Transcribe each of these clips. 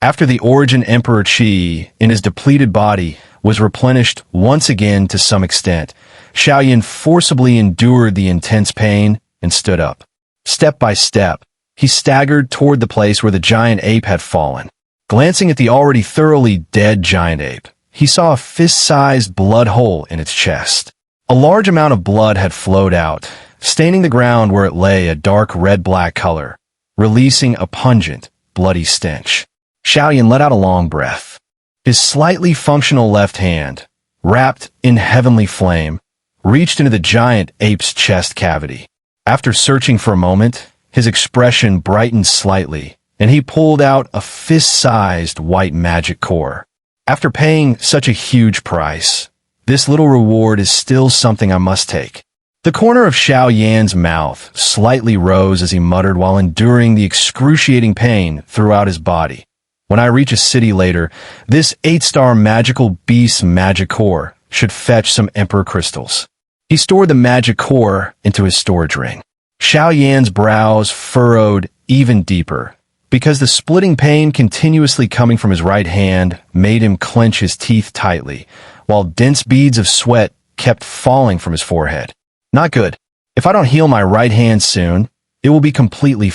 After the Origin Emperor Qi in his depleted body was replenished once again to some extent, Xiao Yan forcibly endured the intense pain and stood up. Step by step, he staggered toward the place where the giant ape had fallen. Glancing at the already thoroughly dead giant ape, he saw a fist-sized blood hole in its chest. A large amount of blood had flowed out, staining the ground where it lay a dark red-black color, releasing a pungent, bloody stench. Xiao Yan let out a long breath. His slightly functional left hand, wrapped in heavenly flame, reached into the giant ape's chest cavity. After searching for a moment, his expression brightened slightly, and he pulled out a fist-sized white magic core. After paying such a huge price, this little reward is still something I must take. The corner of Xiao Yan's mouth slightly rose as he muttered while enduring the excruciating pain throughout his body. When I reach a city later, this 8-star magical beast magic core should fetch some emperor crystals. He stored the magic core into his storage ring. Xiao Yan's brows furrowed even deeper, because the splitting pain continuously coming from his right hand made him clench his teeth tightly, while dense beads of sweat kept falling from his forehead. Not good. If I don't heal my right hand soon, it will be completely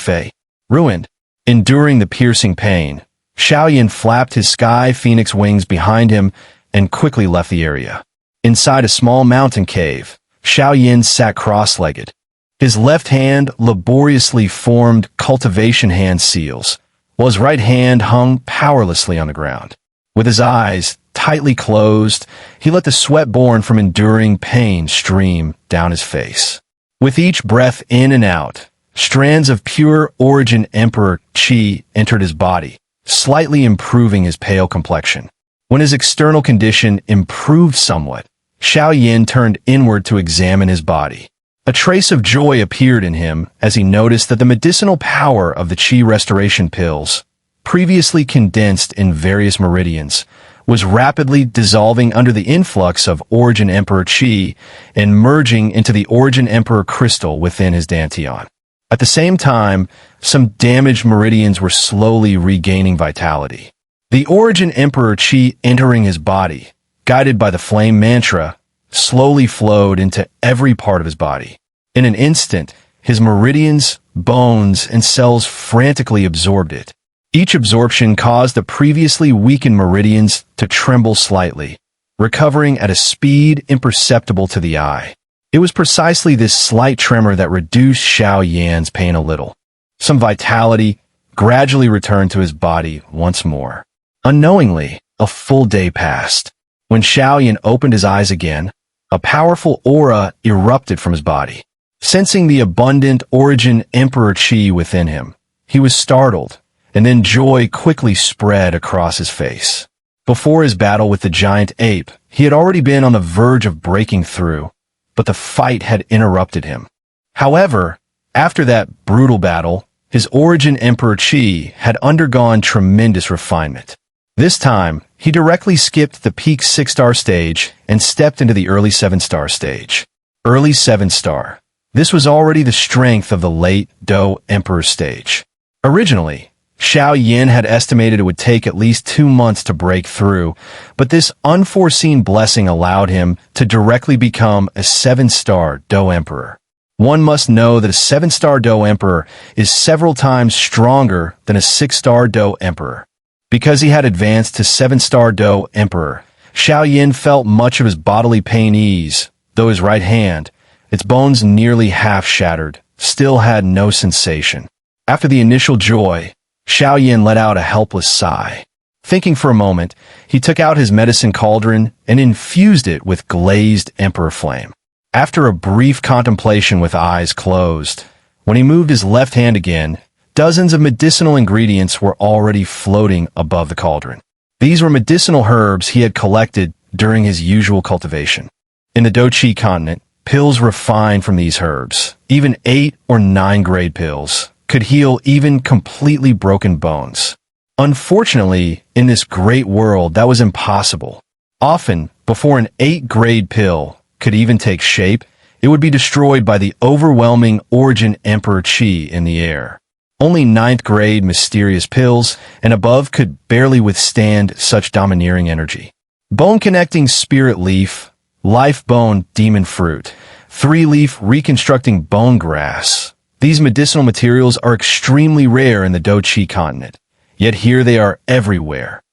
ruined. Enduring the piercing pain, Xiao Yan flapped his sky phoenix wings behind him and quickly left the area. Inside a small mountain cave, Xiao Yan sat cross-legged. His left hand laboriously formed cultivation hand seals, while his right hand hung powerlessly on the ground. With his eyes tightly closed, he let the sweat born from enduring pain stream down his face. With each breath in and out, strands of pure Origin Emperor Qi entered his body, slightly improving his pale complexion. When his external condition improved somewhat, Xiao Yan turned inward to examine his body. A trace of joy appeared in him as he noticed that the medicinal power of the Qi restoration pills, previously condensed in various meridians, was rapidly dissolving under the influx of Origin Emperor Qi and merging into the Origin Emperor crystal within his dantian. At the same time, some damaged meridians were slowly regaining vitality. The Origin Emperor Qi entering his body, guided by the flame mantra, slowly flowed into every part of his body. In an instant, his meridians, bones, and cells frantically absorbed it. Each absorption caused the previously weakened meridians to tremble slightly, recovering at a speed imperceptible to the eye. It was precisely this slight tremor that reduced Xiao Yan's pain a little. Some vitality gradually returned to his body once more. Unknowingly, a full day passed. When Xiao Yan opened his eyes again, a powerful aura erupted from his body. Sensing the abundant Origin Emperor Qi within him, he was startled, and then joy quickly spread across his face. Before his battle with the giant ape, he had already been on the verge of breaking through, but the fight had interrupted him. However, after that brutal battle, his Origin Emperor Qi had undergone tremendous refinement. This time, he directly skipped the peak 6-star stage and stepped into the early 7-star stage. Early 7-star. This was already the strength of the late Dou Emperor stage. Originally, Xiao Yan had estimated it would take at least 2 months to break through, but this unforeseen blessing allowed him to directly become a 7-star Dou Emperor. One must know that a 7-star Dou Emperor is several times stronger than a 6-star Dou Emperor. Because he had advanced to 7-star Dou Emperor, Xiao Yan felt much of his bodily pain ease, though his right hand, its bones nearly half shattered, still had no sensation. After the initial joy, Xiao Yan let out a helpless sigh. Thinking for a moment, he took out his medicine cauldron and infused it with glazed emperor flame. After a brief contemplation with eyes closed, when he moved his left hand again, dozens of medicinal ingredients were already floating above the cauldron. These were medicinal herbs he had collected during his usual cultivation. In the Douqi continent, pills refined from these herbs, even 8 or 9 grade pills, could heal even completely broken bones. Unfortunately, in this great world, that was impossible. Often, before an 8-grade pill could even take shape, it would be destroyed by the overwhelming Origin Emperor Qi in the air. Only ninth-grade mysterious pills and above could barely withstand such domineering energy. Bone-connecting spirit leaf, life bone demon fruit, three-leaf reconstructing bone grass. These medicinal materials are extremely rare in the Dou Qi continent, yet here they are everywhere.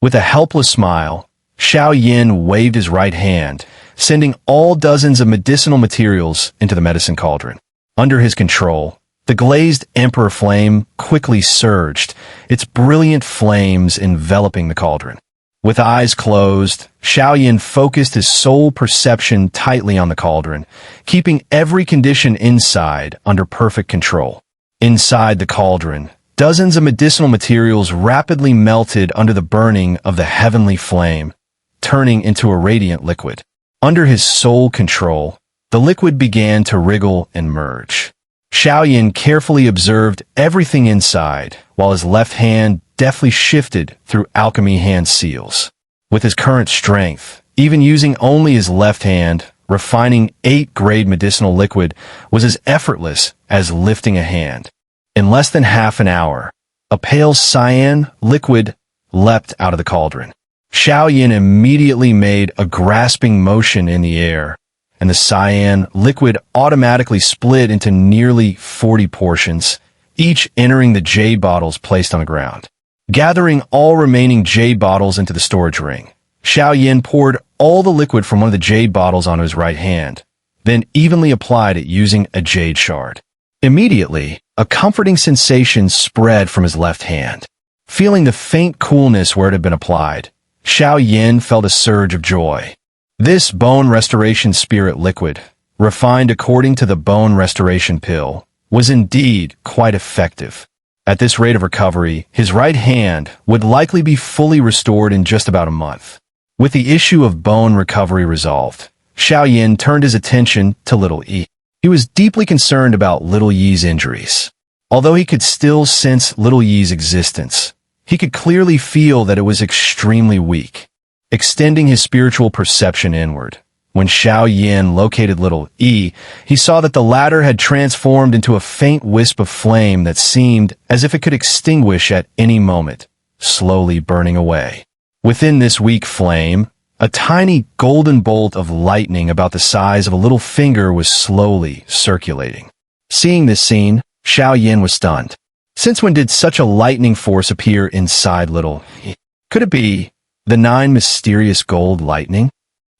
With a helpless smile, Xiao Yan waved his right hand, sending all dozens of medicinal materials into the medicine cauldron. Under his control, the glazed emperor flame quickly surged, its brilliant flames enveloping the cauldron. With eyes closed, Xiao Yan focused his soul perception tightly on the cauldron, keeping every condition inside under perfect control. Inside the cauldron, dozens of medicinal materials rapidly melted under the burning of the heavenly flame, turning into a radiant liquid. Under his soul control, the liquid began to wriggle and merge. Xiao Yan carefully observed everything inside, while his left hand deftly shifted through alchemy hand seals. With his current strength, even using only his left hand, refining 8th-grade medicinal liquid was as effortless as lifting a hand. In less than half an hour, a pale cyan liquid leapt out of the cauldron. Xiao Yan immediately made a grasping motion in the air, and the cyan liquid automatically split into nearly 40 portions, each entering the jade bottles placed on the ground. Gathering all remaining jade bottles into the storage ring, Xiao Yan poured all the liquid from one of the jade bottles onto his right hand, then evenly applied it using a jade shard. Immediately, a comforting sensation spread from his left hand. Feeling the faint coolness where it had been applied, Xiao Yan felt a surge of joy. This bone restoration spirit liquid, refined according to the bone restoration pill, was indeed quite effective. At this rate of recovery, his right hand would likely be fully restored in just about a month. With the issue of bone recovery resolved, Xiao Yan turned his attention to Little Yi. He was deeply concerned about Little Yi's injuries. Although he could still sense Little Yi's existence, he could clearly feel that it was extremely weak. Extending his spiritual perception inward, when Xiao Yan located Little Yi, he saw that the latter had transformed into a faint wisp of flame that seemed as if it could extinguish at any moment, slowly burning away. Within this weak flame, a tiny golden bolt of lightning about the size of a little finger was slowly circulating. Seeing this scene, Xiao Yan was stunned. Since when did such a lightning force appear inside Little Yi? Could it be the 9 mysterious gold lightning?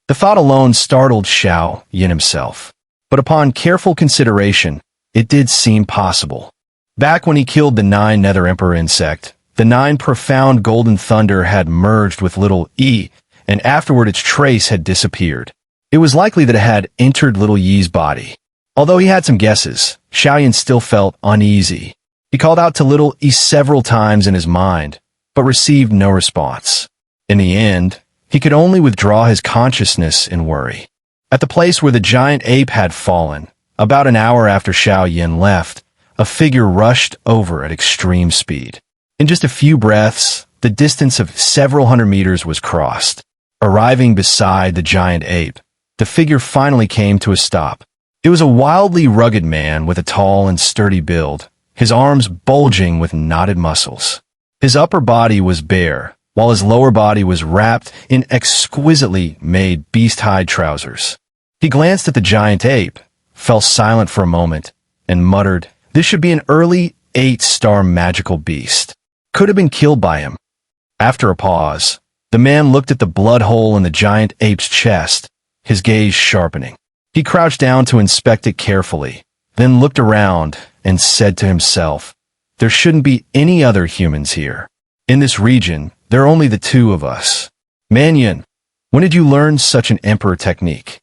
The thought alone startled Xiao Yan himself. But upon careful consideration, it did seem possible. Back when he killed the 9 Nether Emperor insect, the 9 profound golden thunder had merged with Little Yi, and afterward its trace had disappeared. It was likely that it had entered Little Yi's body. Although he had some guesses, Xiao Yan still felt uneasy. He called out to Little Yi several times in his mind, but received no response. In the end, he could only withdraw his consciousness in worry. At the place where the giant ape had fallen, about an hour after Xiao Yan left, a figure rushed over at extreme speed. In just a few breaths, the distance of several hundred meters was crossed. Arriving beside the giant ape, the figure finally came to a stop. It was a wildly rugged man with a tall and sturdy build, his arms bulging with knotted muscles. His upper body was bare, while his lower body was wrapped in exquisitely made beast-hide trousers. He glanced at the giant ape, fell silent for a moment, and muttered, "This should be an early 8-star magical beast. Could have been killed by him." After a pause, the man looked at the blood hole in the giant ape's chest, his gaze sharpening. He crouched down to inspect it carefully, then looked around and said to himself, "There shouldn't be any other humans here. In this region, there are only the 2 of us. Mannion, when did you learn such an emperor technique?"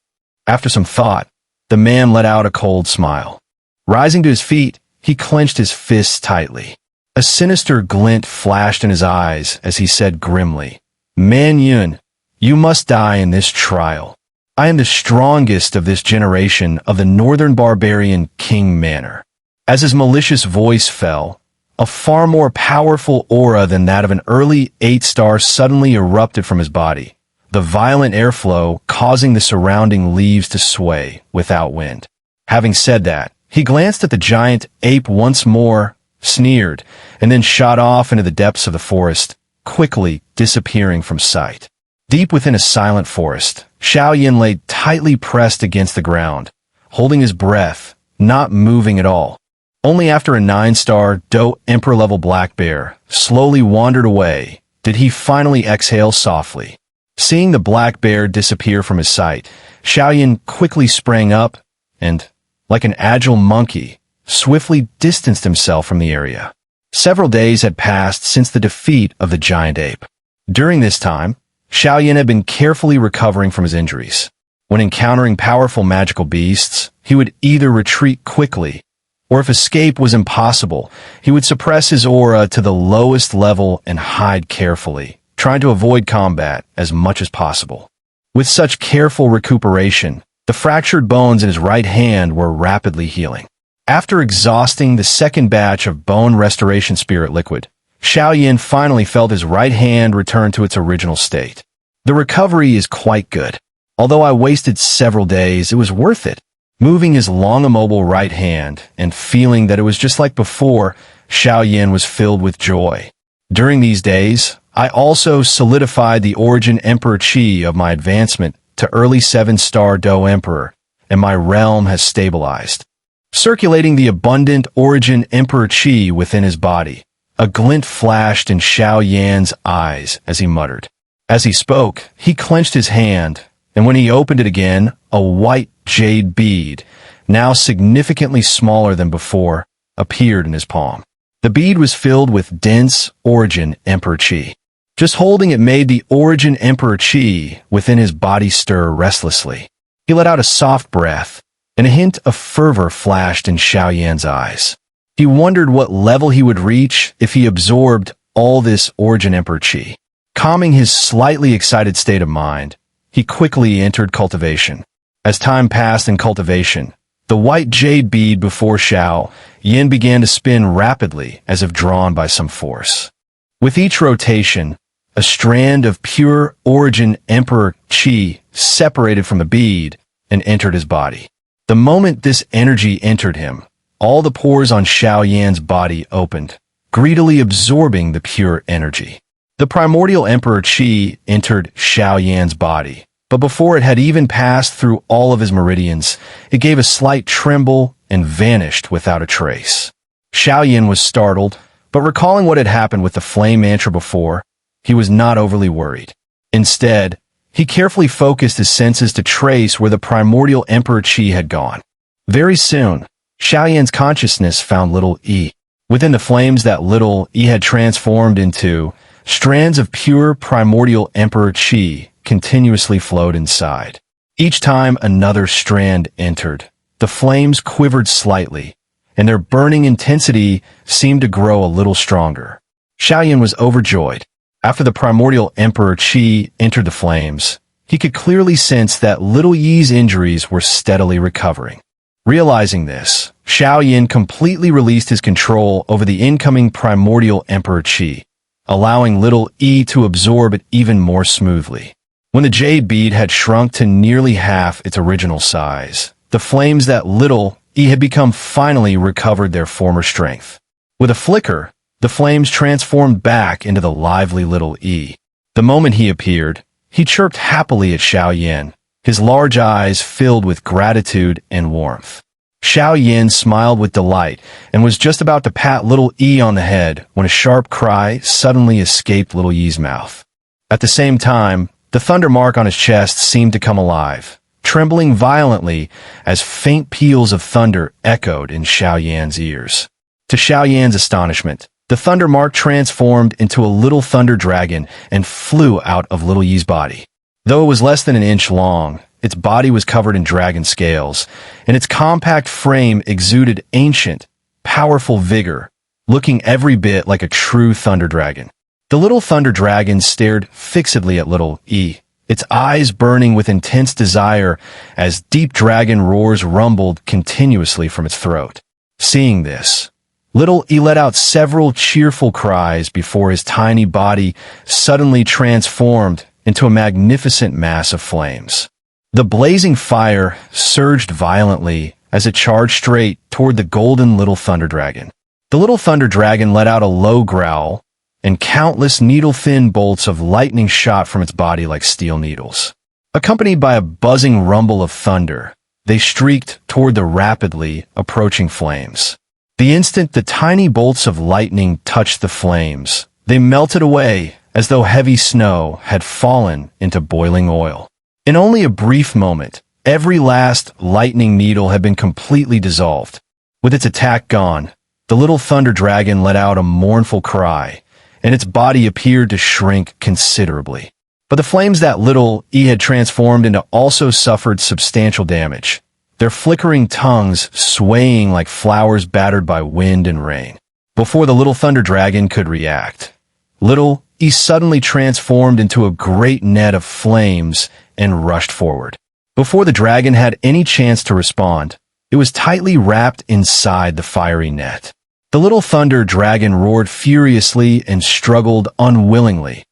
After some thought, the man let out a cold smile. Rising to his feet, he clenched his fists tightly. A sinister glint flashed in his eyes as he said grimly, "Mannion, you must die in this trial. I am the strongest of this generation of the northern barbarian King Manor." As his malicious voice fell, a far more powerful aura than that of an early 8-star suddenly erupted from his body, the violent airflow causing the surrounding leaves to sway without wind. Having said that, he glanced at the giant ape once more, sneered, and then shot off into the depths of the forest, quickly disappearing from sight. Deep within a silent forest, Xiao Yan lay tightly pressed against the ground, holding his breath, not moving at all. Only after a 9-star Dou Emperor level black bear slowly wandered away did he finally exhale softly. Seeing the black bear disappear from his sight, Xiao Yan quickly sprang up and, like an agile monkey, swiftly distanced himself from the area. Several days had passed since the defeat of the giant ape. During this time, Xiao Yan had been carefully recovering from his injuries. When encountering powerful magical beasts, he would either retreat quickly, or if escape was impossible, he would suppress his aura to the lowest level and hide carefully, trying to avoid combat as much as possible. With such careful recuperation, the fractured bones in his right hand were rapidly healing. After exhausting the second batch of bone restoration spirit liquid, Xiao Yan finally felt his right hand return to its original state. The recovery is quite good. Although I wasted several days, it was worth it. Moving his long immobile right hand and feeling that it was just like before, Xiao Yan was filled with joy. During these days, I also solidified the origin Emperor Qi of my advancement to early 7-Star Dou Emperor, and my realm has stabilized. Circulating the abundant origin Emperor Qi within his body, a glint flashed in Xiao Yan's eyes as he muttered. As he spoke, he clenched his hand, and when he opened it again, a white jade bead, now significantly smaller than before, appeared in his palm. The bead was filled with dense origin Emperor Qi. Just holding it made the origin Emperor Qi within his body stir restlessly. He let out a soft breath, and a hint of fervor flashed in Xiao Yan's eyes. He wondered what level he would reach if he absorbed all this origin Emperor Qi. Calming his slightly excited state of mind, he quickly entered cultivation. As time passed in cultivation, the white jade bead before Xiao Yan began to spin rapidly as if drawn by some force. With each rotation, a strand of pure origin Emperor Qi separated from the bead and entered his body. The moment this energy entered him, all the pores on Xiao Yan's body opened, greedily absorbing the pure energy. The primordial Emperor Qi entered Xiao Yan's body, but before it had even passed through all of his meridians, it gave a slight tremble and vanished without a trace. Xiao Yan was startled, but recalling what had happened with the flame mantra before, he was not overly worried. Instead, he carefully focused his senses to trace where the primordial Emperor Qi had gone. Very soon, Xiao Yan's consciousness found little E. Within the flames that little E had transformed into, strands of pure primordial Emperor Qi continuously flowed inside. Each time another strand entered, the flames quivered slightly, and their burning intensity seemed to grow a little stronger. Xiao Yan was overjoyed. After the primordial Emperor Qi entered the flames, he could clearly sense that little Yi's injuries were steadily recovering. Realizing this, Xiao Yan completely released his control over the incoming primordial Emperor Qi, allowing little E to absorb it even more smoothly. When the jade bead had shrunk to nearly half its original size, the flames that little E had become finally recovered their former strength. With a flicker, the flames transformed back into the lively little E. The moment he appeared, he chirped happily at Xiao Yan, his large eyes filled with gratitude and warmth. Xiao Yan smiled with delight and was just about to pat little E on the head when a sharp cry suddenly escaped little Yi's mouth. At the same time, the thunder mark on his chest seemed to come alive, trembling violently as faint peals of thunder echoed in Xiao Yan's ears. To Xiao Yan's astonishment, the thunder mark transformed into a little thunder dragon and flew out of little Yi's body. Though it was less than an inch long, its body was covered in dragon scales, and its compact frame exuded ancient, powerful vigor, looking every bit like a true thunder dragon. The little thunder dragon stared fixedly at little E, its eyes burning with intense desire as deep dragon roars rumbled continuously from its throat. Seeing this, little E let out several cheerful cries before his tiny body suddenly transformed into a magnificent mass of flames. The blazing fire surged violently as it charged straight toward the golden little thunder dragon. The little thunder dragon let out a low growl, and countless needle-thin bolts of lightning shot from its body like steel needles. Accompanied by a buzzing rumble of thunder, they streaked toward the rapidly approaching flames. The instant the tiny bolts of lightning touched the flames, they melted away as though heavy snow had fallen into boiling oil. In only a brief moment, every last lightning needle had been completely dissolved. With its attack gone, the little thunder dragon let out a mournful cry, and its body appeared to shrink considerably. But the flames that little E had transformed into also suffered substantial damage, their flickering tongues swaying like flowers battered by wind and rain. Before the little thunder dragon could react, little E suddenly transformed into a great net of flames and rushed forward. Before the dragon had any chance to respond, it was tightly wrapped inside the fiery net. The little thunder dragon roared furiously and struggled unwillingly,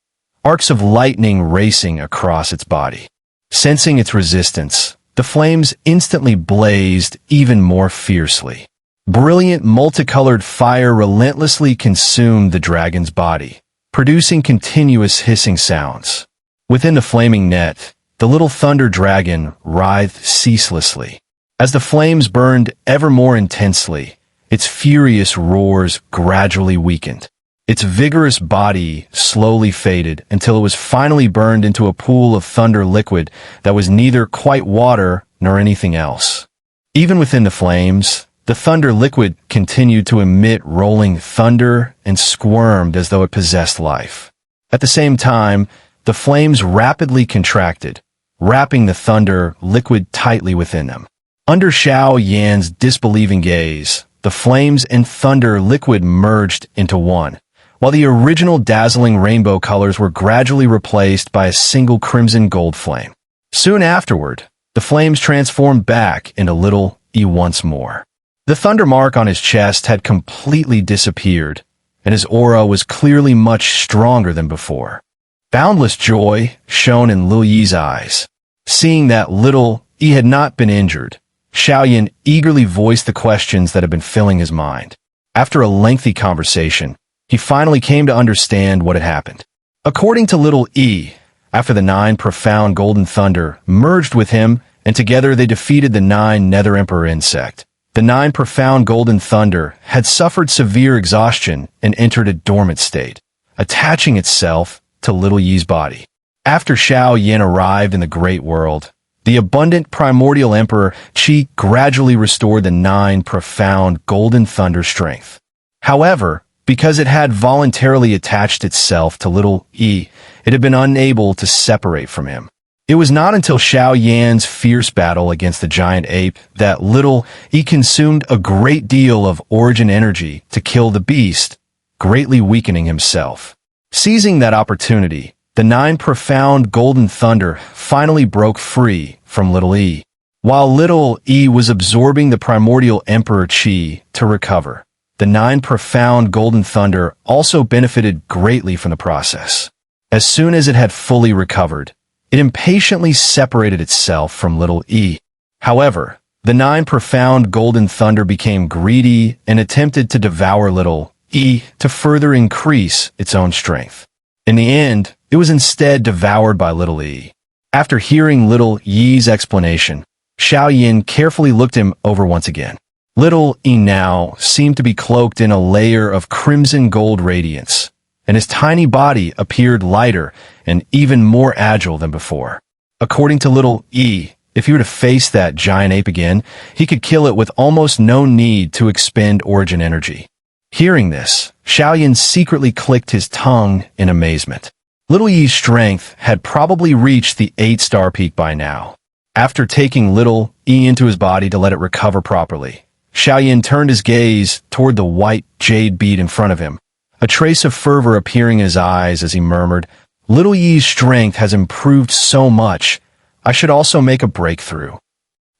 arcs of lightning racing across its body. Sensing its resistance, the flames instantly blazed even more fiercely. Brilliant multicolored fire relentlessly consumed the dragon's body, producing continuous hissing sounds. Within the flaming net, the little thunder dragon writhed ceaselessly. As the flames burned ever more intensely, its furious roars gradually weakened. Its vigorous body slowly faded until it was finally burned into a pool of thunder liquid that was neither quite water nor anything else. Even within the flames, the thunder liquid continued to emit rolling thunder and squirmed as though it possessed life. At the same time, the flames rapidly contracted, wrapping the thunder liquid tightly within them. Under Xiao Yan's disbelieving gaze, the flames and thunder liquid merged into one, while the original dazzling rainbow colors were gradually replaced by a single crimson gold flame. Soon afterward, the flames transformed back into little E once more. The thunder mark on his chest had completely disappeared, and his aura was clearly much stronger than before. Boundless joy shone in Lil Yi's eyes. Seeing that little E had not been injured, Xiao Yan eagerly voiced the questions that had been filling his mind. After a lengthy conversation, he finally came to understand what had happened. According to little E, after the 9 profound golden thunder merged with him, and together they defeated the 9 Nether Emperor insect, the 9 profound golden thunder had suffered severe exhaustion and entered a dormant state, attaching itself to little Yi's body. After Xiao Yan arrived in the great world, the abundant primordial emperor Qi gradually restored the 9 profound golden thunder strength. However, because it had voluntarily attached itself to little E, it had been unable to separate from him. It was not until Xiao Yan's fierce battle against the giant ape that little E consumed a great deal of origin energy to kill the beast, greatly weakening himself. Seizing that opportunity, the 9 profound golden thunder finally broke free from little E. While little E was absorbing the primordial emperor Qi to recover, the 9 profound golden thunder also benefited greatly from the process. As soon as it had fully recovered, it impatiently separated itself from little E. However, the 9 profound golden thunder became greedy and attempted to devour little E to further increase its own strength. In the end, it was instead devoured by little E. After hearing little Yi's explanation, Xiao Yan carefully looked him over once again. Little E now seemed to be cloaked in a layer of crimson gold radiance, and his tiny body appeared lighter and even more agile than before. According to little E, if he were to face that giant ape again, he could kill it with almost no need to expend origin energy. Hearing this, Xiao Yan secretly clicked his tongue in amazement. Little Yi's strength had probably reached the 8-star peak by now. After taking little E into his body to let it recover properly, Xiao Yan turned his gaze toward the white jade bead in front of him, a trace of fervor appearing in his eyes as he murmured, "Little Yi's strength has improved so much, I should also make a breakthrough."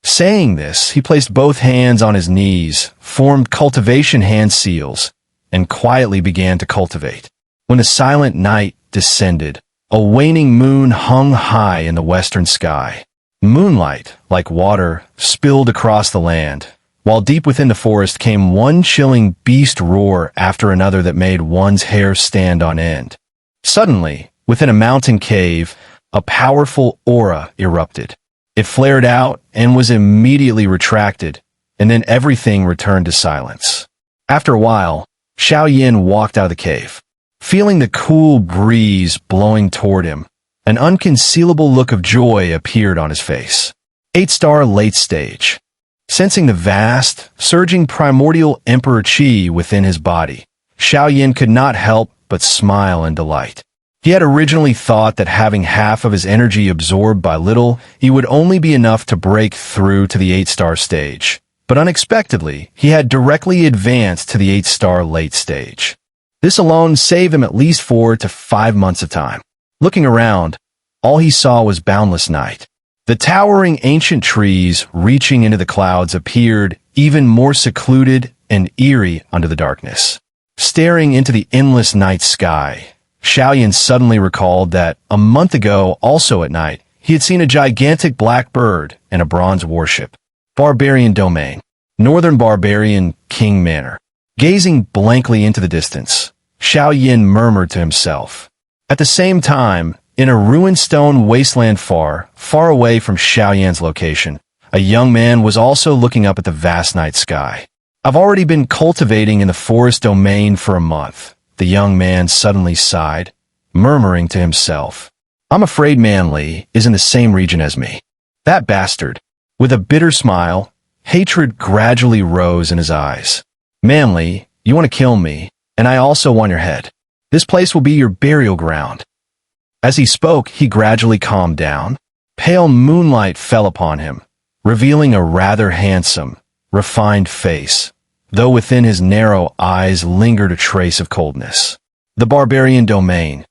Saying this, he placed both hands on his knees, formed cultivation hand seals, and quietly began to cultivate. When the silent night descended, a waning moon hung high in the western sky. Moonlight, like water, spilled across the land, while deep within the forest came one chilling beast roar after another that made one's hair stand on end. Suddenly, within a mountain cave, a powerful aura erupted. It flared out and was immediately retracted, and then everything returned to silence. After a while, Xiao Yan walked out of the cave. Feeling the cool breeze blowing toward him, an unconcealable look of joy appeared on his face. 8-star late stage. Sensing the vast, surging primordial emperor chi within his body, Xiao Yan could not help but smile in delight. He had originally thought that having half of his energy absorbed by little, he would only be enough to break through to the 8-star stage. But unexpectedly, he had directly advanced to the 8-star late stage. This alone saved him at least 4 to 5 months of time. Looking around, all he saw was boundless night. The towering ancient trees reaching into the clouds appeared even more secluded and eerie under the darkness. Staring into the endless night sky, Xiao Yan suddenly recalled that a month ago, also at night, he had seen a gigantic black bird and a bronze warship. Barbarian domain. Northern Barbarian King Manor. Gazing blankly into the distance, Xiao Yan murmured to himself. At the same time, in a ruined stone wasteland far, far away from Xiao Yan's location, a young man was also looking up at the vast night sky. I've already been cultivating in the forest domain for a month, the young man suddenly sighed, murmuring to himself. I'm afraid Manly is in the same region as me. That bastard. With a bitter smile, hatred gradually rose in his eyes. Manly, you want to kill me, and I also want your head. This place will be your burial ground. As he spoke, he gradually calmed down. Pale moonlight fell upon him, revealing a rather handsome, refined face, though within his narrow eyes lingered a trace of coldness. The barbarian domain.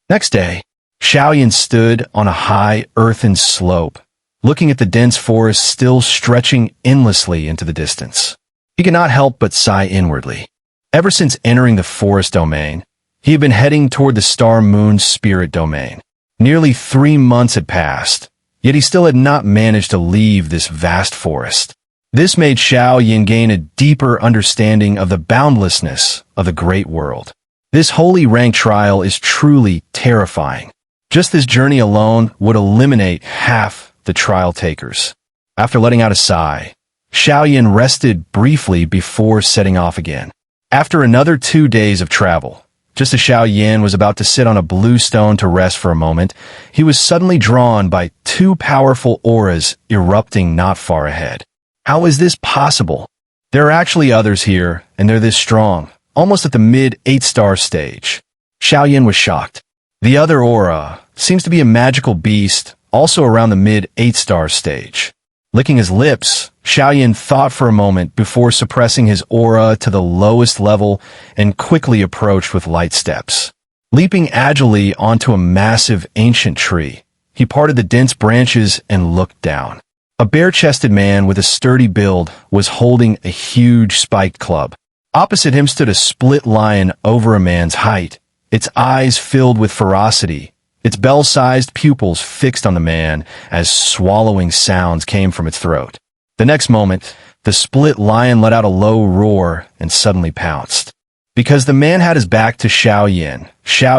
Next day, Xiao Yan stood on a high earthen slope, looking at the dense forest still stretching endlessly into the distance. He could not help but sigh inwardly. Ever since entering the forest domain, he had been heading toward the star-moon spirit domain. Nearly 3 months had passed, yet he still had not managed to leave this vast forest. This made Xiao Yan gain a deeper understanding of the boundlessness of the great world. This holy rank trial is truly terrifying. Just this journey alone would eliminate half the trial takers. After letting out a sigh, Xiao Yan rested briefly before setting off again. After another 2 days of travel, just as Xiao Yan was about to sit on a blue stone to rest for a moment, he was suddenly drawn by 2 powerful auras erupting not far ahead. How is this possible? There are actually others here, and they're this strong, almost at the mid-8-star stage. Xiao Yan was shocked. The other aura seems to be a magical beast, also around the mid-8-star stage. Licking his lips, Xiao Yan thought for a moment before suppressing his aura to the lowest level and quickly approached with light steps. Leaping agilely onto a massive ancient tree, he parted the dense branches and looked down. A bare-chested man with a sturdy build was holding a huge spiked club. Opposite him stood a split lion over a man's height, its eyes filled with ferocity, its bell-sized pupils fixed on the man as swallowing sounds came from its throat. The next moment, the split lion let out a low roar and suddenly pounced. Because the man had his back to Xiao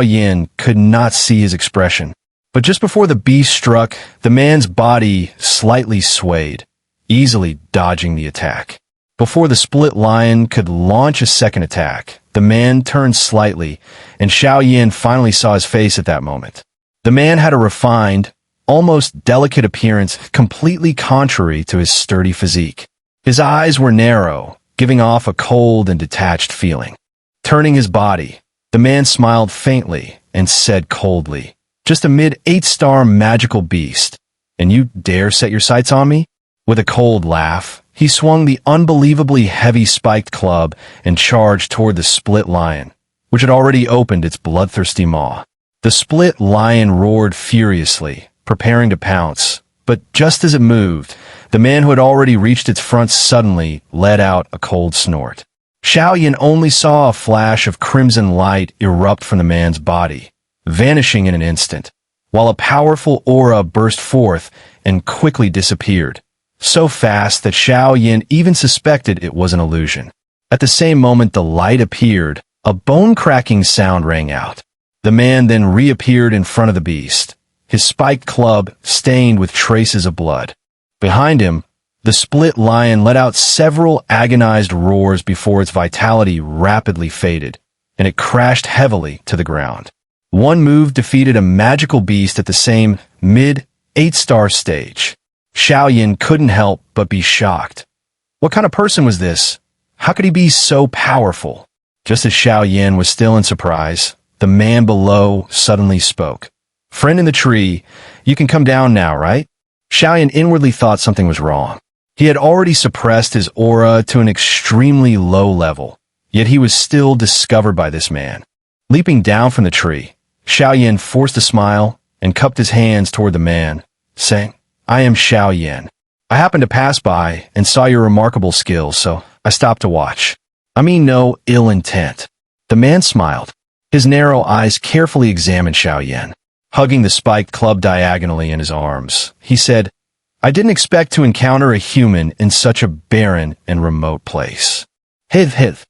Yan could not see his expression. But just before the beast struck, the man's body slightly swayed, easily dodging the attack. Before the split lion could launch a second attack, the man turned slightly, and Xiao Yan finally saw his face at that moment. The man had a refined, almost delicate appearance completely contrary to his sturdy physique. His eyes were narrow, giving off a cold and detached feeling. Turning his body, the man smiled faintly and said coldly, "Just a mid-8-star magical beast, and you dare set your sights on me?" With a cold laugh, he swung the unbelievably heavy spiked club and charged toward the split lion, which had already opened its bloodthirsty maw. The split lion roared furiously, preparing to pounce, but just as it moved, the man who had already reached its front suddenly let out a cold snort. Xiao Yan only saw a flash of crimson light erupt from the man's body, vanishing in an instant, while a powerful aura burst forth and quickly disappeared, so fast that Xiao Yan even suspected it was an illusion. At the same moment the light appeared, a bone-cracking sound rang out. The man then reappeared in front of the beast, his spiked club stained with traces of blood. Behind him, the split lion let out several agonized roars before its vitality rapidly faded, and it crashed heavily to the ground. One move defeated a magical beast at the same mid-8-star stage. Xiao Yan couldn't help but be shocked. What kind of person was this? How could he be so powerful? Just as Xiao Yan was still in surprise, the man below suddenly spoke. "Friend in the tree, you can come down now, right?" Xiao Yan inwardly thought something was wrong. He had already suppressed his aura to an extremely low level, yet he was still discovered by this man. Leaping down from the tree, Xiao Yan forced a smile and cupped his hands toward the man, saying, "I am Xiao Yan. I happened to pass by and saw your remarkable skills, so I stopped to watch. I mean no ill intent." The man smiled. His narrow eyes carefully examined Xiao Yan. Hugging the spiked club diagonally in his arms, he said, "I didn't expect to encounter a human in such a barren and remote place." "Hith hith."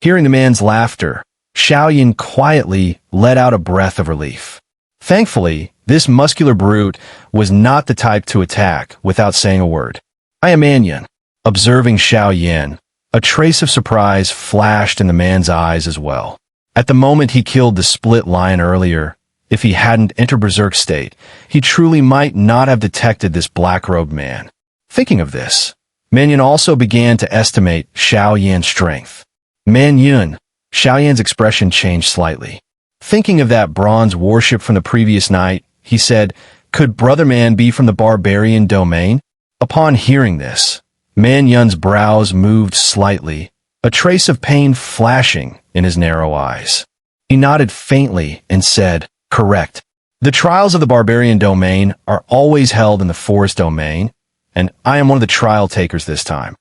Hearing the man's laughter, Xiao Yan quietly let out a breath of relief. Thankfully, this muscular brute was not the type to attack without saying a word. "I am Anyan." Observing Xiao Yan, a trace of surprise flashed in the man's eyes as well. At the moment he killed the split lion earlier, if he hadn't entered berserk state, he truly might not have detected this black-robed man. Thinking of this, Man Yun also began to estimate Xiao Yan's strength. Man Yun, Xiao Yan's expression changed slightly. Thinking of that bronze warship from the previous night, he said, "Could Brother Man be from the barbarian domain?" Upon hearing this, Man Yun's brows moved slightly, a trace of pain flashing in his narrow eyes. He nodded faintly and said, "Correct. The trials of the barbarian domain are always held in the forest domain, and I am one of the trial takers this time."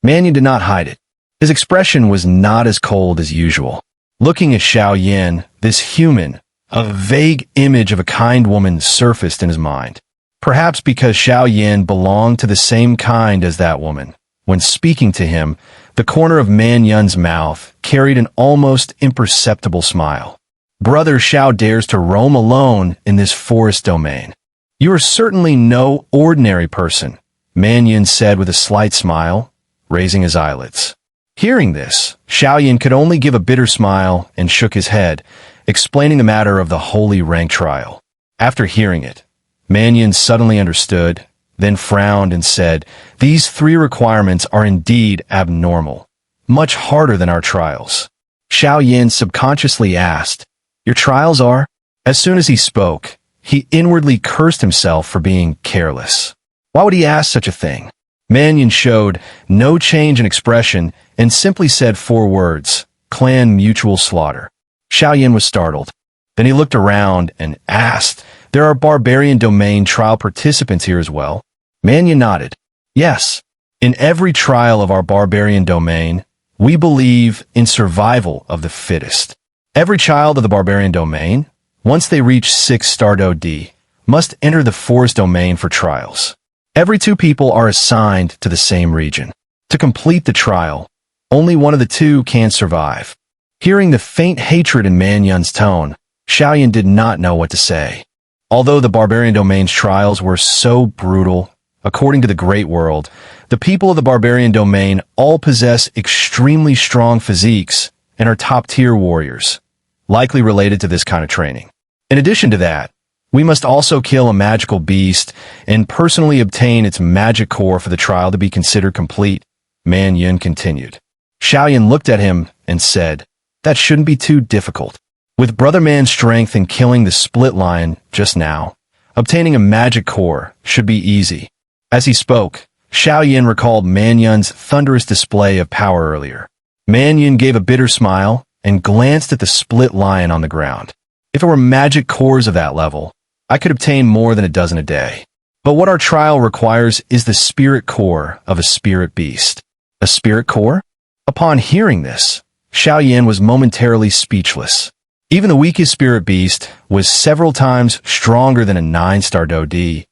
Man Yun did not hide it. His expression was not as cold as usual. Looking at Xiao Yan, this human, a vague image of a kind woman surfaced in his mind. Perhaps because Xiao Yan belonged to the same kind as that woman. When speaking to him, the corner of Man Yun's mouth carried an almost imperceptible smile. "Brother Xiao dares to roam alone in this forest domain. You are certainly no ordinary person," Man Yun said with a slight smile, raising his eyelids. Hearing this, Xiao Yan could only give a bitter smile and shook his head, explaining the matter of the holy rank trial. After hearing it, Man Yun suddenly understood, then frowned and said, "These 3 requirements are indeed abnormal, much harder than our trials." Xiao Yan subconsciously asked, "Your trials are?" As soon as he spoke, he inwardly cursed himself for being careless. Why would he ask such a thing? Man Yun showed no change in expression and simply said 4 words, "Clan mutual slaughter." Xiao Yan was startled. Then he looked around and asked, "There are barbarian domain trial participants here as well?" Man Yun nodded. "Yes. In every trial of our barbarian domain, we believe in survival of the fittest. Every child of the barbarian domain, once they reach 6-star Dou D, must enter the forest domain for trials. Every 2 people are assigned to the same region. To complete the trial, only one of the 2 can survive." Hearing the faint hatred in Man Yun's tone, Xiao Yan did not know what to say. Although the barbarian domain's trials were so brutal, according to the Great World, the people of the barbarian domain all possess extremely strong physiques and are top-tier warriors, likely related to this kind of training. In addition to that, we must also kill a magical beast and personally obtain its magic core for the trial to be considered complete, Man Yun continued. Xiao Yan looked at him and said, "That shouldn't be too difficult. With Brother Man's strength in killing the split lion just now, obtaining a magic core should be easy." As he spoke, Xiao Yan recalled Man Yun's thunderous display of power earlier. Man Yun gave a bitter smile and glanced at the split lion on the ground. "If it were magic cores of that level, I could obtain more than a dozen a day. But what our trial requires is the spirit core of a spirit beast." "A spirit core?" Upon hearing this, Xiao Yan was momentarily speechless. Even the weakest spirit beast was several times stronger than a 9-star Dou D,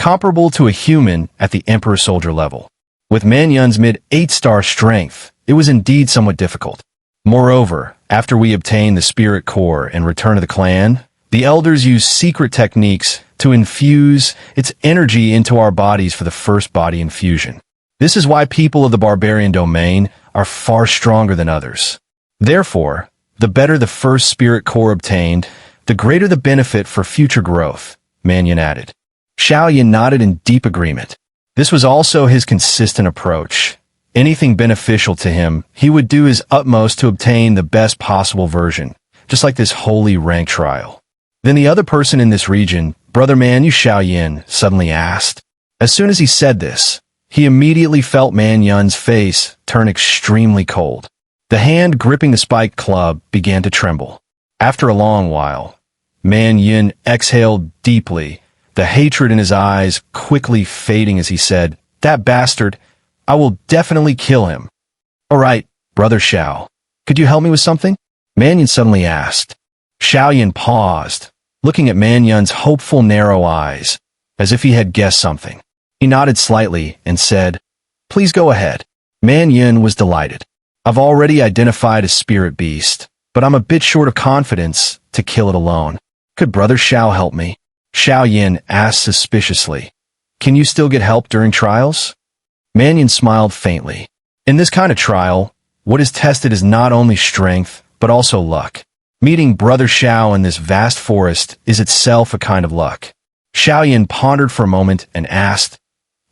comparable to a human at the Emperor Soldier level. With Man Yun's mid-8-star strength, it was indeed somewhat difficult. Moreover, after we obtained the spirit core and return to the clan, the elders used secret techniques to infuse its energy into our bodies for the first body infusion. This is why people of the barbarian domain are far stronger than others. Therefore, the better the first spirit core obtained, the greater the benefit for future growth, Man Yun added. Xiao Yan nodded in deep agreement. This was also his consistent approach. Anything beneficial to him, he would do his utmost to obtain the best possible version, just like this holy rank trial. Then the other person in this region, Brother Man, you Xiao Yan, suddenly asked. As soon as he said this, he immediately felt Man Yun's face turn extremely cold. The hand gripping the spiked club began to tremble. After a long while, Man Yun exhaled deeply, the hatred in his eyes quickly fading as he said, "That bastard, I will definitely kill him." "All right, Brother Xiao, could you help me with something?" Man Yun suddenly asked. Xiao Yan paused, looking at Man Yun's hopeful narrow eyes, as if he had guessed something. He nodded slightly and said, "Please go ahead." Man Yun was delighted. "I've already identified a spirit beast, but I'm a bit short of confidence to kill it alone. Could Brother Xiao help me?" Xiao Yan asked suspiciously. "Can you still get help during trials?" Man Yun smiled faintly. In this kind of trial, what is tested is not only strength, but also luck. Meeting Brother Xiao in this vast forest is itself a kind of luck. Xiao Yan pondered for a moment and asked,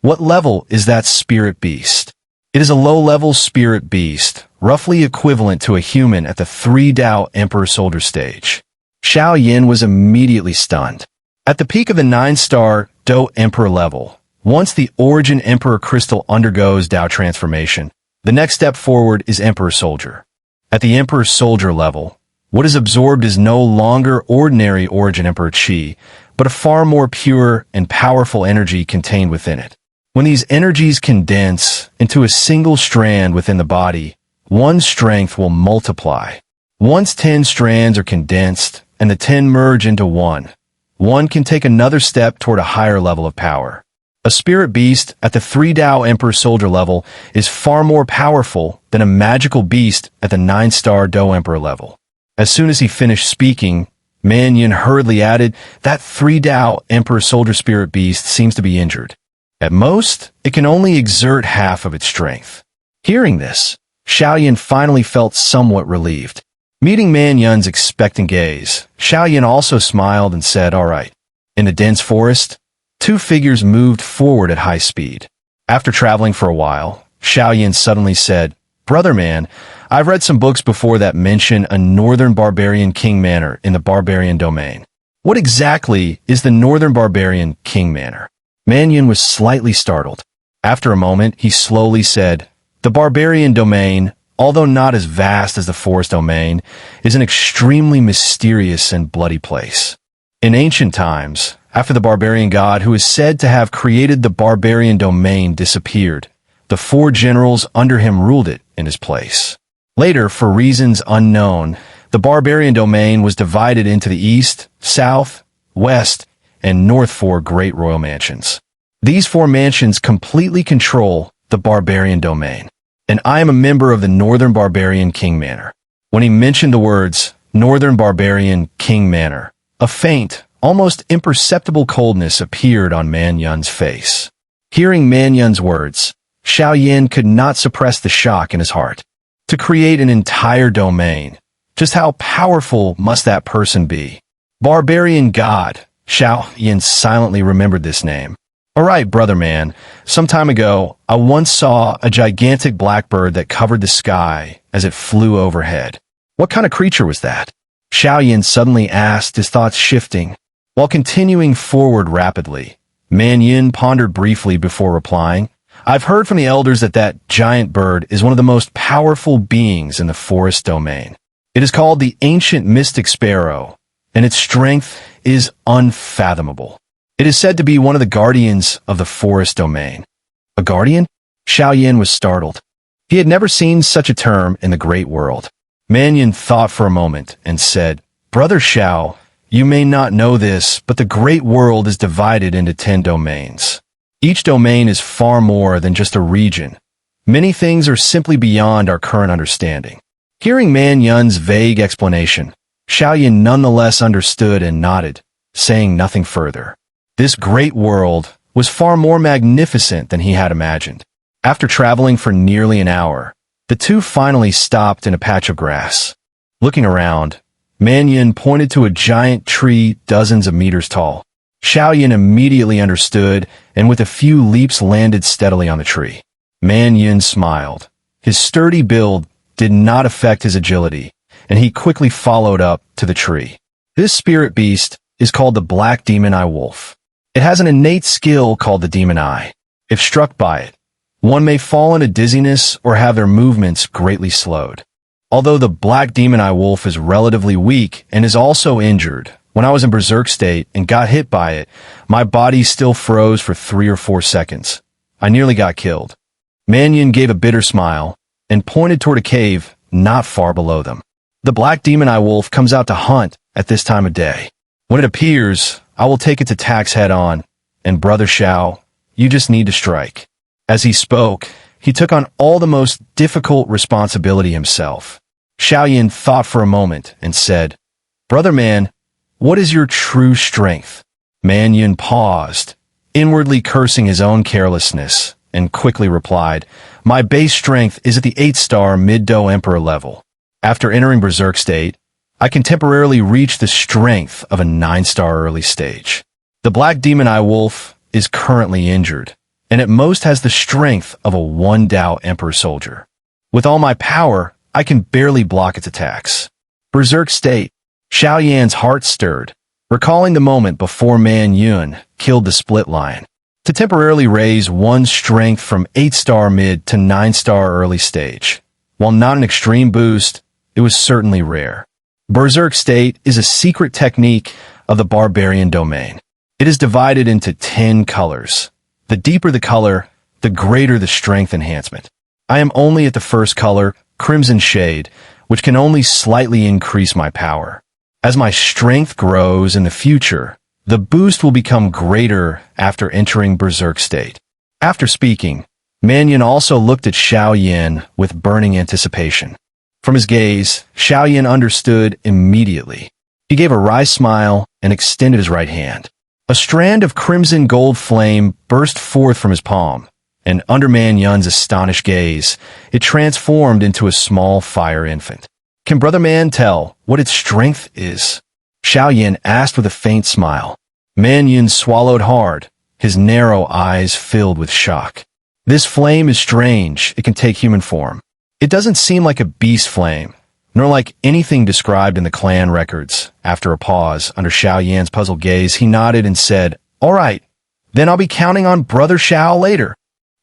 "What level is that spirit beast?" "It is a low-level spirit beast, roughly equivalent to a human at the 3 Dou Emperor Soldier stage." Xiao Yan was immediately stunned. At the peak of the 9-star Dou Emperor level, once the Origin Emperor Crystal undergoes Dou transformation, the next step forward is Emperor Soldier. At the Emperor Soldier level, what is absorbed is no longer ordinary Origin Emperor Qi, but a far more pure and powerful energy contained within it. When these energies condense into a single strand within the body, one's strength will multiply. Once 10 strands are condensed and the 10 merge into one can take another step toward a higher level of power. A spirit beast at the 3 Dou Emperor Soldier level is far more powerful than a magical beast at the 9-star Dou Emperor level. As soon as he finished speaking, Man Yun hurriedly added, "That 3 Dou Emperor Soldier spirit beast seems to be injured. At most, it can only exert half of its strength." Hearing this, Xiao Yan finally felt somewhat relieved. Meeting Man Yun's expectant gaze, Xiao Yan also smiled and said, "All right." In the dense forest, 2 figures moved forward at high speed. After traveling for a while, Xiao Yan suddenly said, "Brother Man, I've read some books before that mention a northern barbarian king manor in the barbarian domain. What exactly is the northern barbarian king manor?" Man Yun was slightly startled. After a moment, he slowly said, "The barbarian domain, although not as vast as the forest domain, is an extremely mysterious and bloody place. In ancient times, after the barbarian god who is said to have created the barbarian domain disappeared, the 4 generals under him ruled it in his place. Later, for reasons unknown, the barbarian domain was divided into the east, south, west, and north 4 great royal mansions. These 4 mansions completely control the barbarian domain. And I am a member of the Northern Barbarian King Manor." When he mentioned the words, Northern Barbarian King Manor, a faint, almost imperceptible coldness appeared on Man Yun's face. Hearing Man Yun's words, Xiao Yan could not suppress the shock in his heart. To create an entire domain, just how powerful must that person be? Barbarian God. Xiao Yan silently remembered this name. "All right, Brother Man, some time ago, I once saw a gigantic blackbird that covered the sky as it flew overhead. What kind of creature was that?" Xiao Yan suddenly asked, his thoughts shifting. While continuing forward rapidly, Man Yun pondered briefly before replying, "I've heard from the elders that that giant bird is one of the most powerful beings in the forest domain. It is called the Ancient Mystic Sparrow, and its strength is unfathomable. It is said to be one of the guardians of the forest domain." "A guardian?" Xiao Yan was startled. He had never seen such a term in the great world. Man Yun thought for a moment and said, "Brother Xiao, you may not know this, but the great world is divided into 10 domains. Each domain is far more than just a region. Many things are simply beyond our current understanding. Hearing Man Yun's vague explanation, Xiao Yan nonetheless understood and nodded, saying nothing further. This great world was far more magnificent than he had imagined. After traveling for nearly an hour, the two finally stopped in a patch of grass. Looking around, Man Yun pointed to a giant tree dozens of meters tall. Xiao Yan immediately understood and with a few leaps landed steadily on the tree. Man Yun smiled. His sturdy build did not affect his agility, and he quickly followed up to the tree. This spirit beast is called the Black Demon Eye Wolf. It has an innate skill called the Demon Eye. If struck by it, one may fall into dizziness or have their movements greatly slowed. Although the Black Demon Eye Wolf is relatively weak and is also injured, when I was in berserk state and got hit by it, my body still froze for 3 or 4 seconds. I nearly got killed. Man Yun gave a bitter smile and pointed toward a cave not far below them. The Black Demon Eye Wolf comes out to hunt at this time of day. When it appears, I will take its attacks head on, and Brother Xiao, you just need to strike. As he spoke, he took on all the most difficult responsibility himself. Xiao Yan thought for a moment and said, Brother Man, what is your true strength? Man Yun paused, inwardly cursing his own carelessness, and quickly replied, My base strength is at the 8-star mid-Dou Emperor level. After entering berserk state, I can temporarily reach the strength of a 9-star early stage. The Black Demon Eye Wolf is currently injured, and at most has the strength of a 1 Dou Emperor soldier. With all my power, I can barely block its attacks. Berserk state, Xiao Yan's heart stirred, recalling the moment before Man Yun killed the Split Lion. To temporarily raise one's strength from 8-star mid to 9-star early stage, while not an extreme boost, it was certainly rare. Berserk state is a secret technique of the barbarian domain. It is divided into 10 colors. The deeper the color, the greater the strength enhancement. I am only at the first color, Crimson Shade, which can only slightly increase my power. As my strength grows in the future, the boost will become greater after entering berserk state. After speaking, Man Yun also looked at Xiao Yan with burning anticipation. From his gaze, Xiao Yan understood immediately. He gave a wry smile and extended his right hand. A strand of crimson gold flame burst forth from his palm, and under Man Yun's astonished gaze, it transformed into a small fire infant. Can Brother Man tell what its strength is? Xiao Yan asked with a faint smile. Man Yun swallowed hard, his narrow eyes filled with shock. This flame is strange. It can take human form. It doesn't seem like a beast flame, nor like anything described in the clan records. After a pause, under Xiao Yan's puzzled gaze, he nodded and said, All right, then I'll be counting on Brother Xiao later.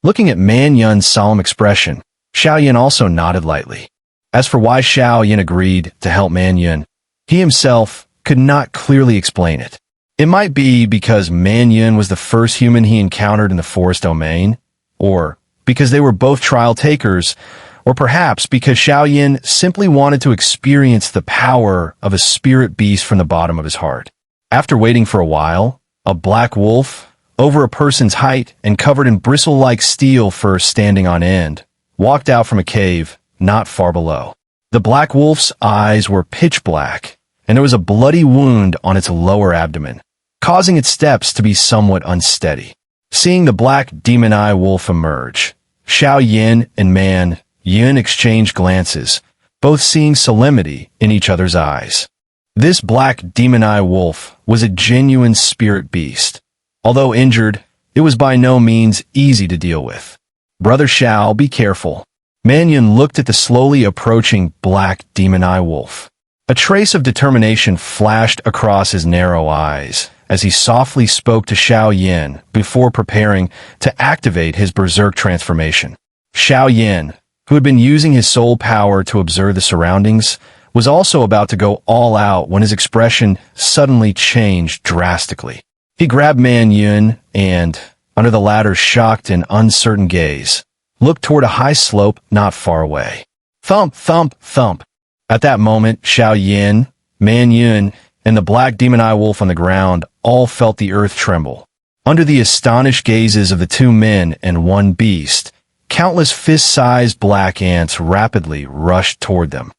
Looking at Man Yun's solemn expression, Xiao Yan also nodded lightly. As for why Xiao Yan agreed to help Man Yun, he himself could not clearly explain it. It might be because Man Yun was the first human he encountered in the forest domain, or because they were both trial takers, or perhaps because Xiao Yan simply wanted to experience the power of a spirit beast from the bottom of his heart. After waiting for a while, a black wolf, over a person's height and covered in bristle-like steel fur standing on end, walked out from a cave not far below. The black wolf's eyes were pitch black, and there was a bloody wound on its lower abdomen, causing its steps to be somewhat unsteady. Seeing the Black Demon Eye Wolf emerge, Xiao Yan and Man Yun exchanged glances, both seeing solemnity in each other's eyes. This Black Demon Eye Wolf was a genuine spirit beast. Although injured, it was by no means easy to deal with. Brother Xiao, be careful. Man Yun looked at the slowly approaching Black Demon Eye Wolf. A trace of determination flashed across his narrow eyes as he softly spoke to Xiao Yan before preparing to activate his berserk transformation. Xiao Yan, who had been using his soul power to observe the surroundings, was also about to go all out when his expression suddenly changed drastically. He grabbed Man Yun and, under the latter's shocked and uncertain gaze, looked toward a high slope not far away. Thump, thump, thump. At that moment, Xiao Yan, Man Yun, and the black demon-eye wolf on the ground all felt the earth tremble. Under the astonished gazes of the two men and one beast, countless fist-sized black ants rapidly rushed toward them.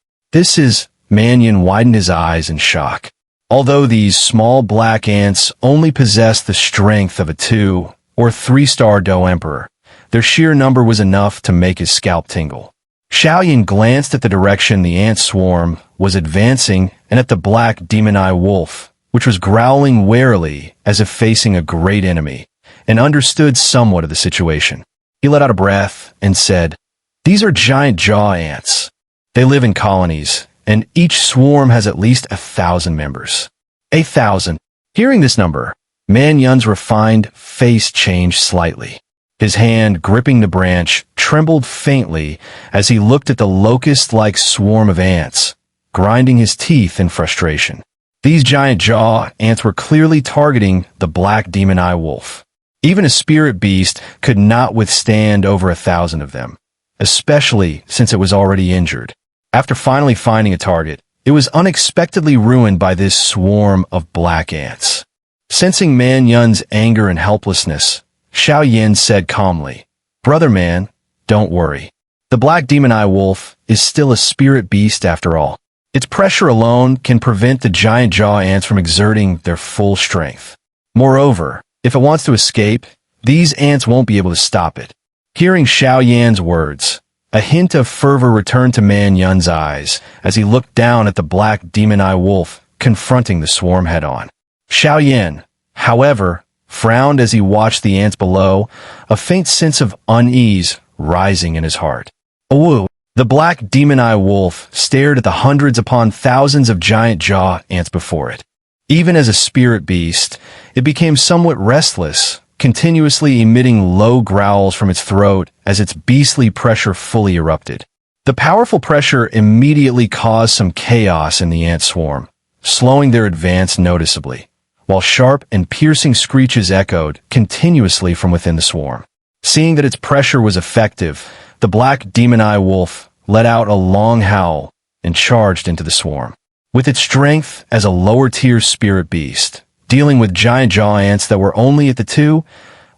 Man Yun widened his eyes in shock. Although these small black ants only possessed the strength of a 2- or 3-star Dou Emperor, their sheer number was enough to make his scalp tingle. Xiao Yan glanced at the direction the ant swarm was advancing and at the black demon-eye wolf, which was growling warily as if facing a great enemy, and understood somewhat of the situation. He let out a breath and said, "These are giant jaw ants. They live in colonies, and each swarm has at least 1,000 members." 1,000. Hearing this number, Man Yun's refined face changed slightly. His hand gripping the branch trembled faintly as he looked at the locust-like swarm of ants, grinding his teeth in frustration. These giant jaw ants were clearly targeting the black demon-eye wolf. Even a spirit beast could not withstand over 1,000 of them, especially since it was already injured. After finally finding a target, it was unexpectedly ruined by this swarm of black ants. Sensing Man Yun's anger and helplessness, Xiao Yan said calmly, "Brother man, don't worry. The black demon-eye wolf is still a spirit beast after all. Its pressure alone can prevent the giant jaw ants from exerting their full strength. Moreover, if it wants to escape, these ants won't be able to stop it." Hearing Xiao Yan's words, a hint of fervor returned to Man Yun's eyes as he looked down at the black demon-eye wolf confronting the swarm head-on. Xiao Yan, however, frowned as he watched the ants below, a faint sense of unease rising in his heart. "Awoo!" The black demon-eye wolf stared at the hundreds upon thousands of giant jaw ants before it. Even as a spirit beast, it became somewhat restless, continuously emitting low growls from its throat as its beastly pressure fully erupted. The powerful pressure immediately caused some chaos in the ant swarm, slowing their advance noticeably, while sharp and piercing screeches echoed continuously from within the swarm. Seeing that its pressure was effective, the black demon-eye wolf let out a long howl and charged into the swarm. With its strength as a lower-tier spirit beast, dealing with giant jaw ants that were only at the 2-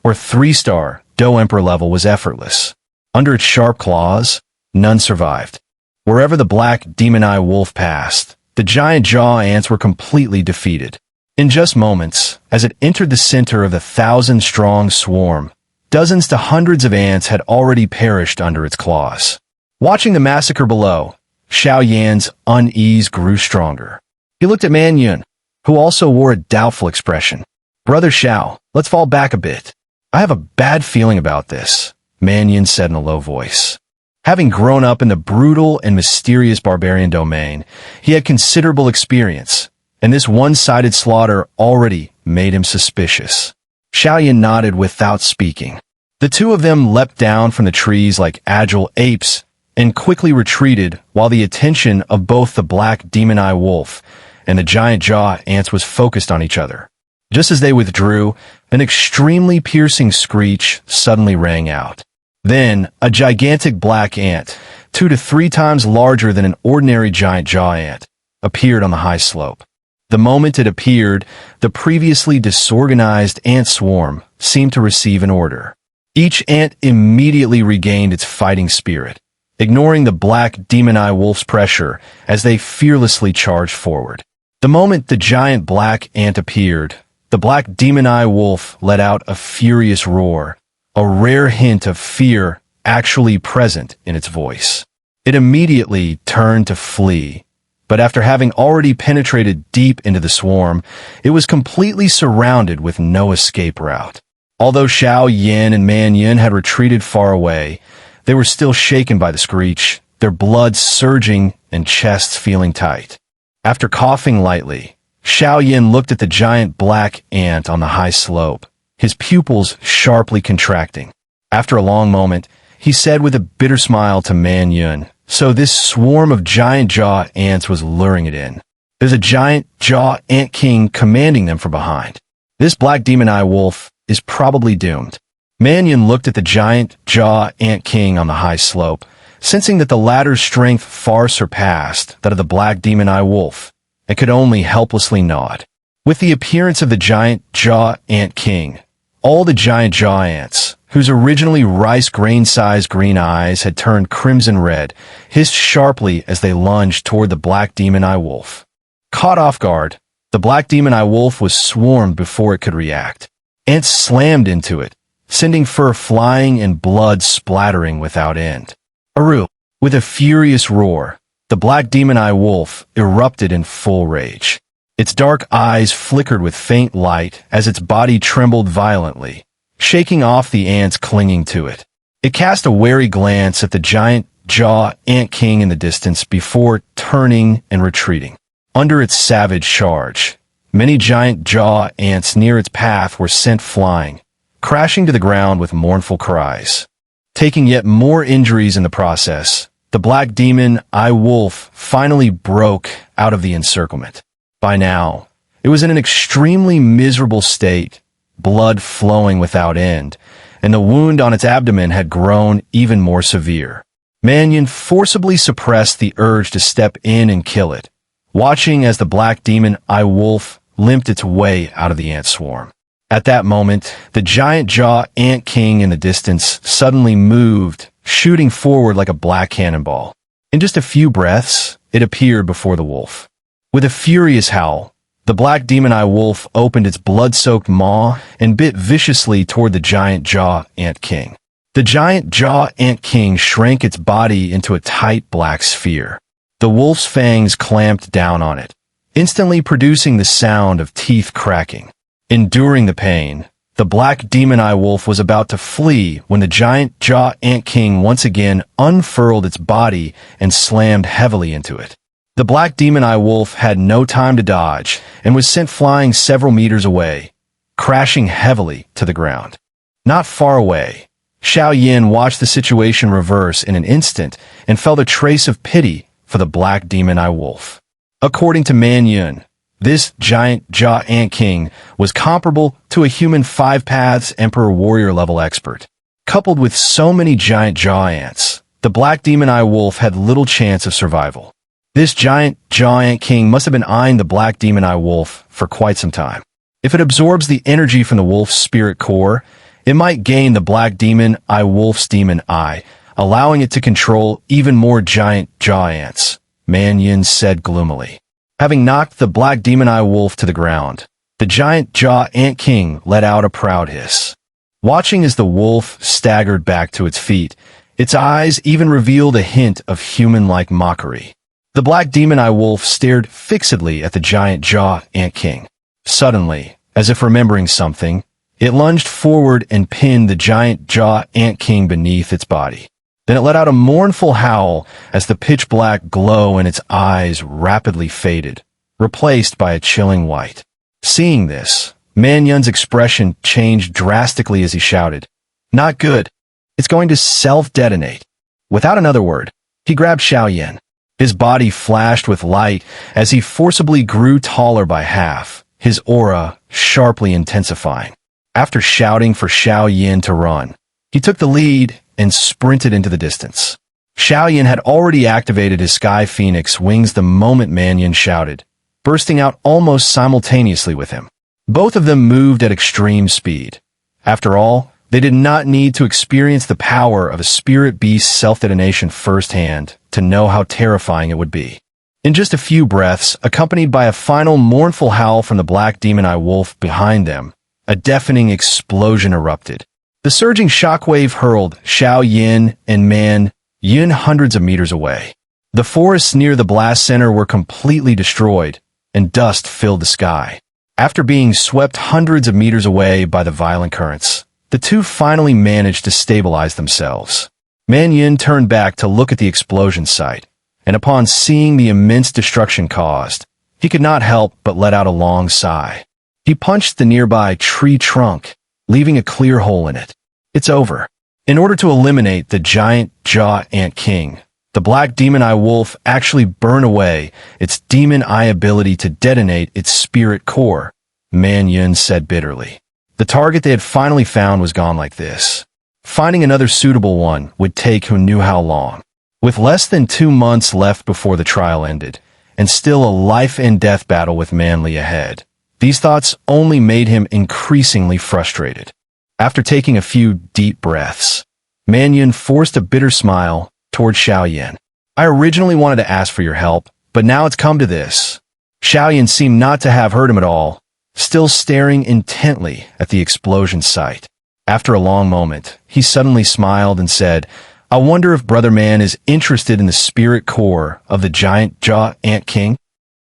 or 3-star Dou Emperor level was effortless. Under its sharp claws, none survived. Wherever the black demon-eye wolf passed, the giant jaw ants were completely defeated. In just moments, as it entered the center of the 1,000-strong swarm, dozens to hundreds of ants had already perished under its claws. Watching the massacre below, Xiao Yan's unease grew stronger. He looked at Man Yun, who also wore a doubtful expression. "Brother Xiao, let's fall back a bit. I have a bad feeling about this," Man Yun said in a low voice. Having grown up in the brutal and mysterious barbarian domain, he had considerable experience, and this one-sided slaughter already made him suspicious. Xiao Yan nodded without speaking. The two of them leapt down from the trees like agile apes and quickly retreated while the attention of both the black demon-eye wolf and the giant jaw ants was focused on each other. Just as they withdrew, an extremely piercing screech suddenly rang out. Then, a gigantic black ant, 2 to 3 times larger than an ordinary giant jaw ant, appeared on the high slope. The moment it appeared, the previously disorganized ant swarm seemed to receive an order. Each ant immediately regained its fighting spirit, ignoring the black demon-eye wolf's pressure as they fearlessly charged forward. The moment the giant black ant appeared, the black demon-eye wolf let out a furious roar, a rare hint of fear actually present in its voice. It immediately turned to flee, but after having already penetrated deep into the swarm, it was completely surrounded with no escape route. Although Xiao Yan and Man Yun had retreated far away, they were still shaken by the screech, their blood surging and chests feeling tight. After coughing lightly, Xiao Yan looked at the giant black ant on the high slope, his pupils sharply contracting. After a long moment, he said with a bitter smile to Man Yun, "So this swarm of giant jaw ants was luring it in. There's a giant jaw ant king commanding them from behind. This black demon-eye wolf is probably doomed." Man Yun looked at the giant jaw ant king on the high slope, sensing that the latter's strength far surpassed that of the black demon-eye wolf, and could only helplessly nod. With the appearance of the giant jaw ant king, all the giant jaw ants, whose originally rice grain-sized green eyes had turned crimson red, hissed sharply as they lunged toward the black demon eye wolf. Caught off guard, the black demon eye wolf was swarmed before it could react. Ants slammed into it, sending fur flying and blood splattering without end. Aru, with a furious roar, the black demon eye wolf erupted in full rage. Its dark eyes flickered with faint light as its body trembled violently, shaking off the ants clinging to it. It cast a wary glance at the giant jaw ant king in the distance before turning and retreating. Under its savage charge, many giant jaw ants near its path were sent flying, crashing to the ground with mournful cries. Taking yet more injuries in the process, the black demon eye wolf finally broke out of the encirclement. By now, it was in an extremely miserable state, blood flowing without end, and the wound on its abdomen had grown even more severe. Mannion forcibly suppressed the urge to step in and kill it, watching as the black demon eye wolf limped its way out of the ant swarm. At that moment, the giant jaw ant king in the distance suddenly moved, shooting forward like a black cannonball. In just a few breaths, it appeared before the wolf. With a furious howl, the black demon eye wolf opened its blood-soaked maw and bit viciously toward the giant jaw ant king. The giant jaw ant king shrank its body into a tight black sphere. The wolf's fangs clamped down on it, instantly producing the sound of teeth cracking. Enduring the pain, the black demon eye wolf was about to flee when the giant jaw ant king once again unfurled its body and slammed heavily into it. The black demon eye wolf had no time to dodge and was sent flying several meters away, crashing heavily to the ground. Not far away, Xiao Yan watched the situation reverse in an instant and felt a trace of pity for the black demon eye wolf. According to Mannion, this giant jaw ant king was comparable to a human 5 paths emperor warrior level expert. Coupled with so many giant jaw ants, the black demon eye wolf had little chance of survival. This giant jaw ant king must have been eyeing the black demon eye wolf for quite some time. If it absorbs the energy from the wolf's spirit core, it might gain the black demon eye wolf's demon eye, allowing it to control even more giant jaw ants, Mannion said gloomily. Having knocked the black demon eye wolf to the ground, the giant jaw ant king let out a proud hiss. Watching as the wolf staggered back to its feet, its eyes even revealed a hint of human-like mockery. The black demon eye wolf stared fixedly at the giant jaw ant king. Suddenly, as if remembering something, it lunged forward and pinned the giant jaw ant king beneath its body. Then it let out a mournful howl as the pitch-black glow in its eyes rapidly faded, replaced by a chilling white. Seeing this, Mannion's expression changed drastically as he shouted, "Not good. It's going to self-detonate." Without another word, he grabbed Xiao Yan. His body flashed with light as he forcibly grew taller by half, his aura sharply intensifying. After shouting for Xiao Yan to run, he took the lead and sprinted into the distance. Xiao Yan had already activated his Sky Phoenix wings the moment Mannion shouted, bursting out almost simultaneously with him. Both of them moved at extreme speed. After all, they did not need to experience the power of a spirit beast's self-detonation firsthand to know how terrifying it would be. In just a few breaths, accompanied by a final mournful howl from the black demon eye wolf behind them, a deafening explosion erupted. The surging shockwave hurled Xiao Yan and Mannion hundreds of meters away. The forests near the blast center were completely destroyed, and dust filled the sky. After being swept hundreds of meters away by the violent currents, the two finally managed to stabilize themselves. Mannion turned back to look at the explosion site, and upon seeing the immense destruction caused, he could not help but let out a long sigh. He punched the nearby tree trunk, leaving a clear hole in it. It's over. In order to eliminate the giant jaw ant king, the black demon eye wolf actually burned away its demon eye ability to detonate its spirit core, Mannion said bitterly. The target they had finally found was gone like this. Finding another suitable one would take who knew how long. With less than 2 months left before the trial ended, and and still a life-and-death battle with Manly ahead. These thoughts only made him increasingly frustrated. After taking a few deep breaths, Man Yun forced a bitter smile toward Xiao Yan. I originally wanted to ask for your help, but now it's come to this. Xiao Yan seemed not to have heard him at all, still staring intently at the explosion site. After a long moment, he suddenly smiled and said, I wonder if Brother Man is interested in the spirit core of the giant jaw ant king?